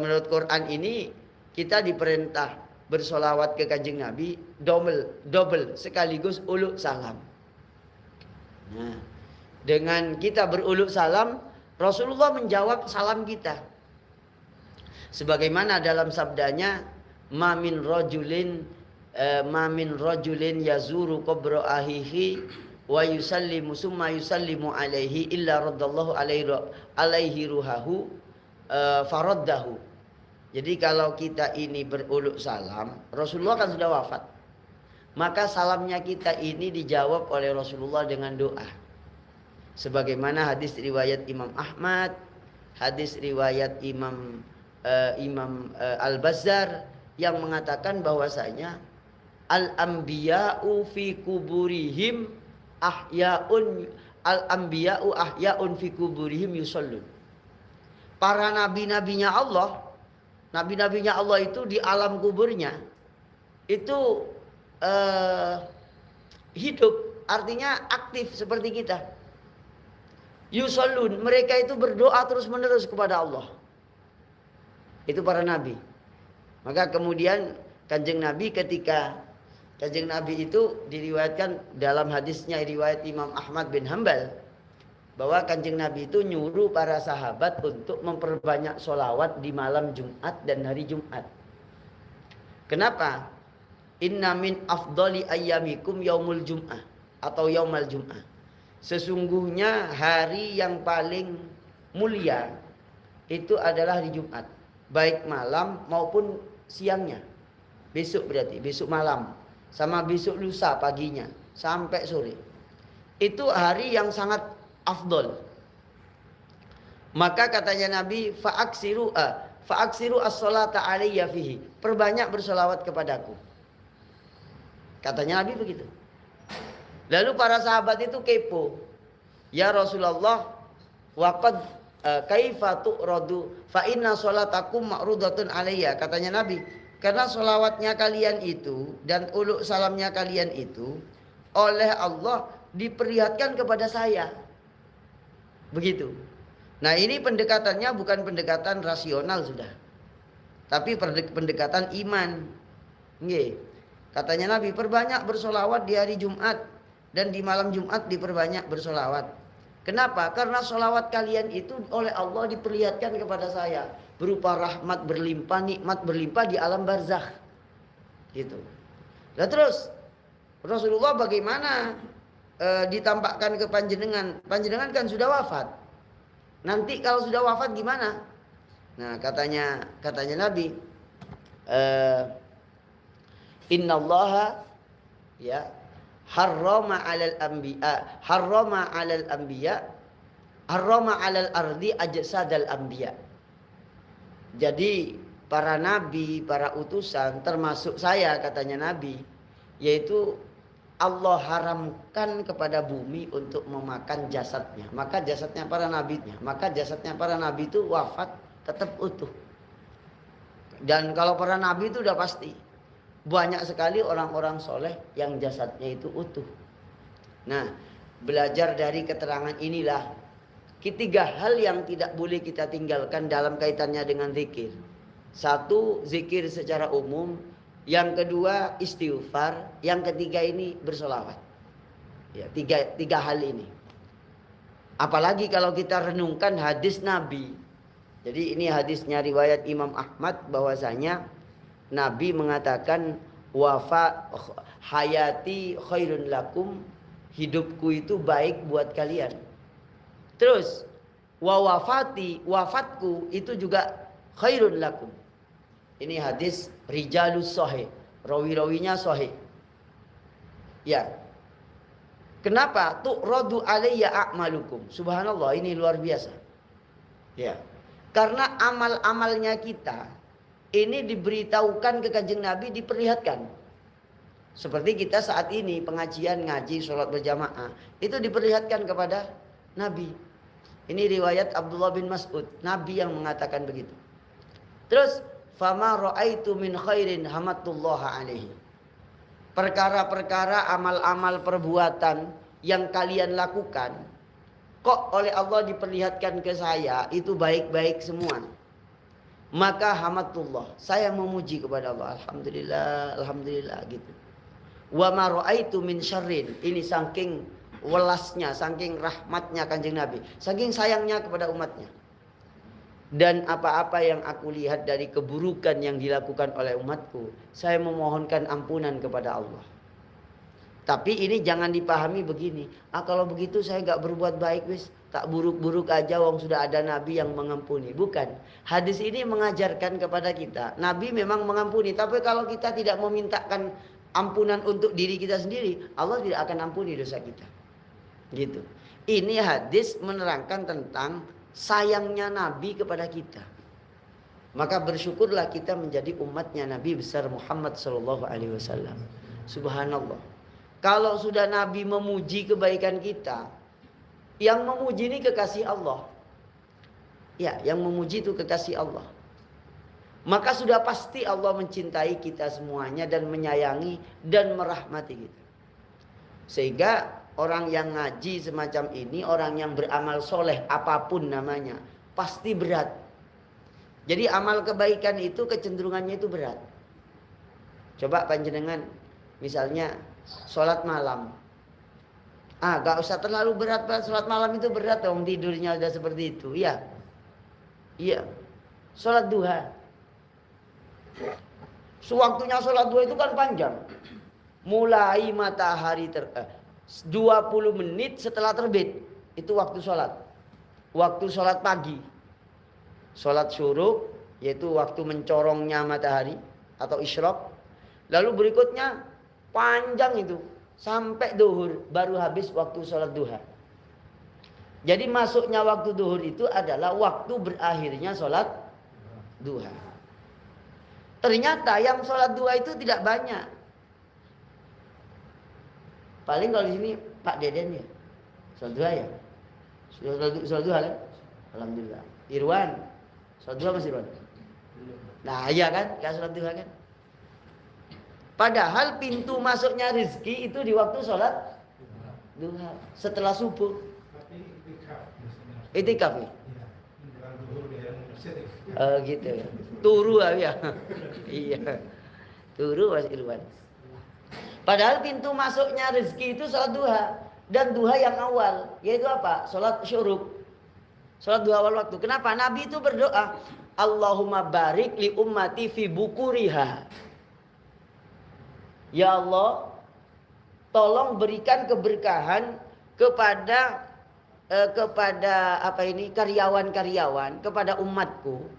Menurut Quran ini kita diperintah bersolawat ke Kanjeng Nabi double sekaligus uluk salam. Nah, dengan kita beruluk salam, Rasulullah menjawab salam kita. Sebagaimana dalam sabdanya, mamin rajulin yazuru qabra ahihi wa yusallimu summa yusallimu alaihi illa raddallahu alaihi ruhahu faraddahu. Jadi kalau kita ini beruluk salam, Rasulullah kan sudah wafat. Maka salamnya kita ini dijawab oleh Rasulullah dengan doa. Sebagaimana hadis riwayat Imam Ahmad, hadis riwayat Imam Al-Bazzar yang mengatakan bahwasanya al-anbiya'u fi kuburihim ahya'un fi kuburihim yusallun. Para nabi-nabinya Allah itu di alam kuburnya itu hidup, artinya aktif seperti kita. Yusallun, mereka itu berdoa terus-menerus kepada Allah. Itu para nabi. Maka kemudian Kanjeng Nabi itu diriwayatkan dalam hadisnya riwayat Imam Ahmad bin Hanbal bahwa Kanjeng Nabi itu nyuruh para sahabat untuk memperbanyak sholawat di malam Jumat dan hari Jumat. Kenapa? Inna min afdali ayyamikum yaumul jum'ah atau yaumal jum'ah. Sesungguhnya hari yang paling mulia itu adalah hari Jumat, baik malam maupun siangnya. Besok berarti besok malam sama besok lusa paginya sampai sore. Itu hari yang sangat afdol. Maka katanya Nabi fa'aksiru as-salata alayya fihi. Perbanyak bersolawat kepadaku. Katanya Nabi begitu. Lalu para sahabat itu kepo. Ya Rasulullah, waqad kaifa tu'radu fa inna salatakum ma'rudatun alayya. Katanya Nabi, karena solawatnya kalian itu dan uluk salamnya kalian itu oleh Allah diperlihatkan kepada saya. Begitu. Nah, ini pendekatannya bukan pendekatan rasional sudah, tapi pendekatan iman. Nggih. Katanya Nabi, perbanyak bersolawat di hari Jumat dan di malam Jumat diperbanyak bersolawat. Kenapa? Karena solawat kalian itu oleh Allah diperlihatkan kepada saya berupa rahmat berlimpah, nikmat berlimpah di alam barzakh. Gitu. Nah terus Rasulullah bagaimana ditampakkan ke panjenengan? Panjenengan kan sudah wafat. Nanti kalau sudah wafat gimana? Nah katanya Nabi, innallaha ya harrama 'alal ardi ajsadal anbiya. Jadi para nabi, para utusan termasuk saya katanya Nabi, yaitu Allah haramkan kepada bumi untuk memakan jasadnya. Maka jasadnya para nabi itu wafat tetap utuh. Dan kalau para nabi itu udah pasti banyak sekali orang-orang soleh yang jasadnya itu utuh. Nah, belajar dari keterangan inilah ketiga hal yang tidak boleh kita tinggalkan dalam kaitannya dengan zikir. Satu, zikir secara umum. Yang kedua, istighfar. Yang ketiga ini bersolawat. Ya, tiga hal ini. Apalagi kalau kita renungkan hadis Nabi. Jadi ini hadisnya riwayat Imam Ahmad bahwasanya Nabi mengatakan hayati khairun lakum, hidupku itu baik buat kalian. Terus wafatku itu juga khairun lakum. Ini hadis rijalus sahih, rawi-rawinya sahih. Ya. Kenapa? Tu'radu alayya a'malukum. Subhanallah, ini luar biasa. Ya. Karena amal-amalnya kita ini diberitahukan ke Kanjeng Nabi, diperlihatkan. Seperti kita saat ini pengajian, ngaji, sholat berjamaah, itu diperlihatkan kepada Nabi. Ini riwayat Abdullah bin Mas'ud, Nabi yang mengatakan begitu. Terus fama ra'aitu min khairin hamatullaha alaihi. Perkara-perkara amal-amal perbuatan yang kalian lakukan kok oleh Allah diperlihatkan ke saya itu baik-baik semua. Maka hamadullah, saya memuji kepada Allah. Alhamdulillah, alhamdulillah gitu. Wa ma raaitu min syarrin. Ini saking welasnya, saking rahmatnya Kanjeng Nabi, saking sayangnya kepada umatnya. Dan apa-apa yang aku lihat dari keburukan yang dilakukan oleh umatku, saya memohonkan ampunan kepada Allah. Tapi ini jangan dipahami begini. Kalau begitu saya gak berbuat baik wis. Tak buruk-buruk aja wong sudah ada Nabi yang mengampuni. Bukan. Hadis ini mengajarkan kepada kita. Nabi memang mengampuni. Tapi kalau kita tidak memintakan ampunan untuk diri kita sendiri, Allah tidak akan ampuni dosa kita. Gitu. Ini hadis menerangkan tentang sayangnya Nabi kepada kita. Maka bersyukurlah kita menjadi umatnya Nabi besar Muhammad SAW. Subhanallah. Kalau sudah Nabi memuji kebaikan kita, yang memuji ini kekasih Allah. Ya, yang memuji itu kekasih Allah. Maka sudah pasti Allah mencintai kita semuanya dan menyayangi dan merahmati kita. Sehingga orang yang ngaji semacam ini, orang yang beramal soleh apapun namanya, pasti berat. Jadi amal kebaikan itu kecenderungannya itu berat. Coba panjenengan misalnya sholat malam. Gak usah terlalu berat, sholat malam itu berat dong, tidurnya udah seperti itu. Iya. Iya. Sholat duha. Sewaktunya sholat duha itu kan panjang. Mulai matahari 20 menit setelah terbit. Itu waktu sholat. Waktu sholat pagi. Sholat syuruk, yaitu waktu mencorongnya matahari atau isyraq. Lalu berikutnya panjang itu. Sampai duhur baru habis waktu sholat duha. Jadi masuknya waktu duhur itu adalah waktu berakhirnya sholat duha. Ternyata yang sholat duha itu tidak banyak. Paling kalau di sini Pak Deden ya. Sholat duha ya. Sholat duha kan? Alhamdulillah. Irwan. Sholat duha masih Irwan? Nah iya kan? Gak sholat duha kan? Padahal pintu masuknya rezeki itu di waktu sholat duha. Setelah subuh. Itikaf ya? Gitu. Turu ya. Iya. Turu Mas Irwan. Padahal pintu masuknya rezeki itu sholat duha. Dan duha yang awal. Yaitu apa? Sholat syuruk. Sholat duha awal waktu. Kenapa? Nabi itu berdoa. Allahumma barik li ummati fi bukuriha. Ya Allah, tolong berikan keberkahan kepada karyawan-karyawan, kepada umatku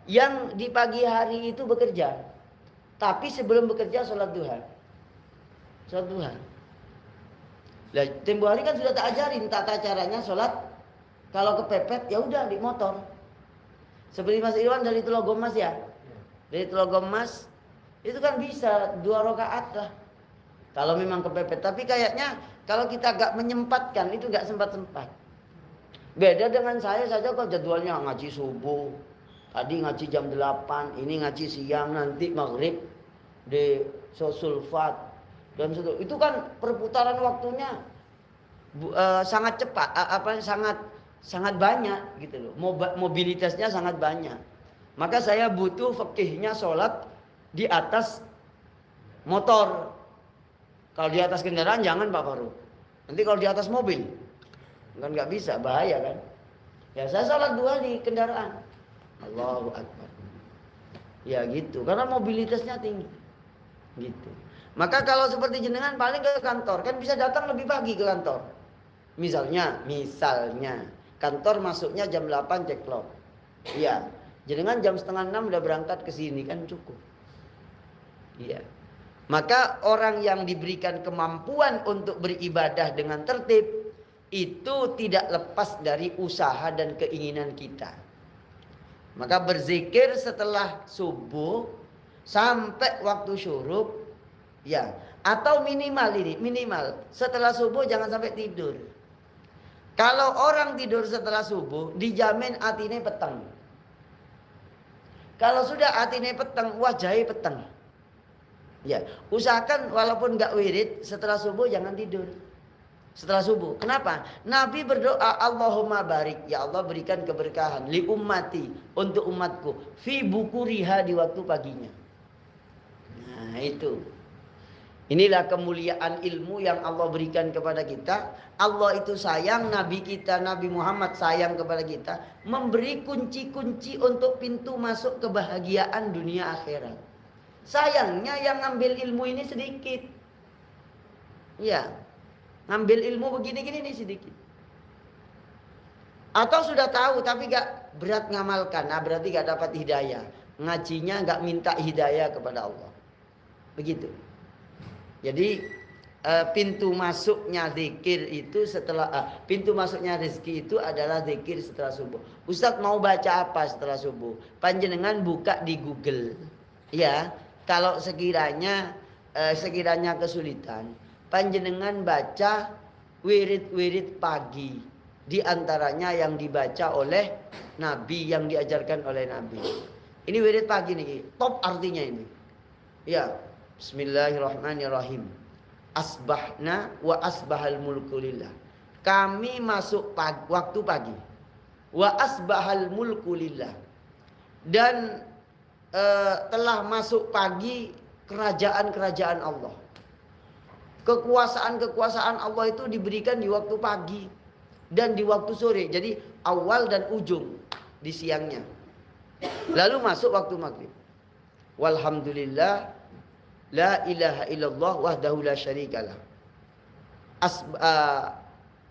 yang di pagi hari itu bekerja. Tapi sebelum bekerja sholat duha. Sholat duha. Lah, tempo hari kan sudah tak ajarin tata caranya sholat. Kalau kepepet ya udah di motor. Seperti Mas Irwan dari Telogomas ya. Dari Telogomas itu kan bisa 2 rakaat lah. Kalau memang kepepet. Tapi kayaknya kalau kita gak menyempatkan itu gak sempat-sempat. Beda dengan saya saja kalau jadwalnya ngaji subuh. Tadi ngaji jam 8. Ini ngaji siang, nanti maghrib di Sosulfat. Dan itu kan perputaran waktunya sangat cepat. Sangat banyak gitu loh. Mobilitasnya sangat banyak. Maka saya butuh fikihnya sholat di atas motor. Kalau di atas kendaraan jangan Pak Faru. Nanti kalau di atas mobil kan nggak bisa, bahaya kan. Ya saya sholat duha di kendaraan. Allahu Akbar. Ya gitu, karena mobilitasnya tinggi. Gitu. Maka kalau seperti jenengan paling ke kantor kan bisa datang lebih pagi ke kantor. Misalnya kantor masuknya jam 8 ceklok. Iya. Jenengan jam setengah 6 udah berangkat ke sini kan cukup. Iya. Maka orang yang diberikan kemampuan untuk beribadah dengan tertib itu tidak lepas dari usaha dan keinginan kita. Maka berzikir setelah subuh sampai waktu syuruk ya, atau minimal setelah subuh jangan sampai tidur. Kalau orang tidur setelah subuh dijamin atine peteng. Kalau sudah atine peteng, wajahnya peteng. Ya, usahakan walaupun gak wirid setelah subuh jangan tidur. setelah subuh. Kenapa? Nabi berdoa, Allahumma barik, ya Allah berikan keberkahan li ummati, untuk umatku, fi bukuriha, di waktu paginya. Nah itu. Inilah kemuliaan ilmu yang Allah berikan kepada kita. Allah itu sayang, Nabi kita, Nabi Muhammad sayang kepada kita, memberi kunci-kunci untuk pintu masuk kebahagiaan dunia akhirat. Sayangnya yang ngambil ilmu ini sedikit. Ya, ngambil ilmu begini-gini ini sedikit. Atau sudah tahu tapi gak berat ngamalkan, nah berarti gak dapat hidayah. Ngajinya gak minta hidayah kepada Allah. Begitu. Jadi pintu masuknya zikir itu setelah pintu masuknya rezeki itu adalah zikir setelah subuh. Ustadz mau baca apa setelah subuh? Panjenengan buka di Google. Ya, kalau sekiranya kesulitan, panjenengan baca wirid-wirid pagi, di antaranya yang dibaca oleh Nabi, yang diajarkan oleh Nabi. Ini wirid pagi nih, top artinya ini. Ya, Bismillahirrahmanirrahim. Asbahna wa asbahal mulku lillah. Kami masuk waktu pagi. Wa asbahal mulku lillah. Dan telah masuk pagi kerajaan-kerajaan Allah. Kekuasaan-kekuasaan Allah itu diberikan di waktu pagi dan di waktu sore. Jadi awal dan ujung di siangnya. Lalu masuk waktu maghrib. Walhamdulillah la ilaha illallah wahdahu la syarikalah.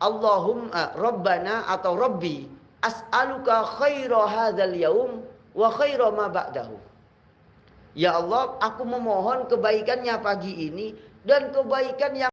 Allahumma Rabbana atau Rabbi as'aluka khaira hadzal yaum wa khaira ma ba'dahu. Ya Allah, aku memohon kebaikannya pagi ini dan kebaikan yang